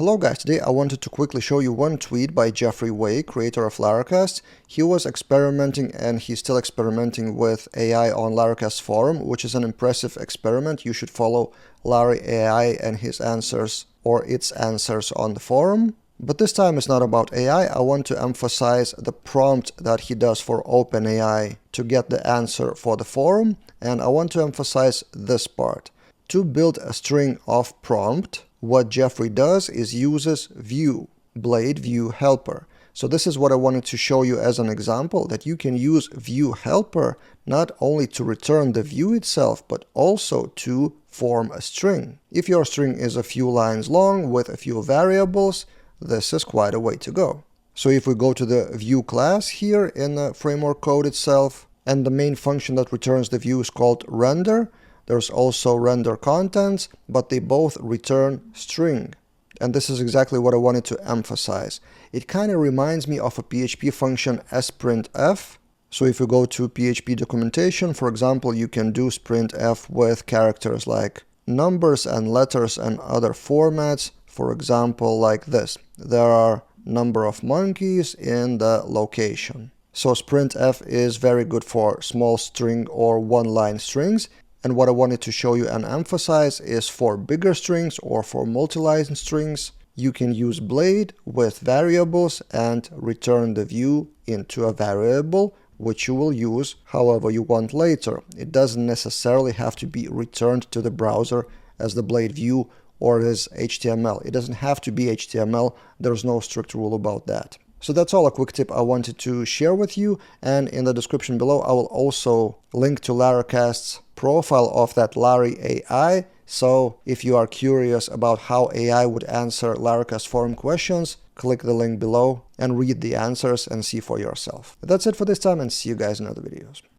Hello guys, today I wanted to quickly show you one tweet by Jeffrey Way, creator of Laracast. He was experimenting and he's still experimenting with AI on Laracast forum, which is an impressive experiment. You should follow Larry AI and his answers or its answers on the forum. But this time it's not about AI. I want to emphasize the prompt that he does for OpenAI to get the answer for the forum. And I want to emphasize this part. To build a string of prompt, what Jeffrey does is uses view, blade view helper. So this is what I wanted to show you as an example, that you can use view helper not only to return the view itself, but also to form a string. If your string is a few lines long with a few variables, this is quite a way to go. So if we go to the view class here in the framework code itself, and the main function that returns the view is called render, there's also render contents, but they both return string. And this is exactly what I wanted to emphasize. It kind of reminds me of a PHP function sprintf. So if you go to PHP documentation, for example, you can do sprintf with characters like numbers and letters and other formats. For example, like this. There are number of monkeys in the location. So sprintf is very good for small string or one-line strings. And what I wanted to show you and emphasize is for bigger strings or for multi-line strings, you can use blade with variables and return the view into a variable, which you will use however you want later. It doesn't necessarily have to be returned to the browser as the blade view or as HTML. It doesn't have to be HTML. There's no strict rule about that. So that's all, a quick tip I wanted to share with you, and in the description below I will also link to Laracast's profile of that Larry AI. So if you are curious about how AI would answer Laracast forum questions, click the link below and read the answers and see for yourself. That's it for this time, and see you guys in other videos.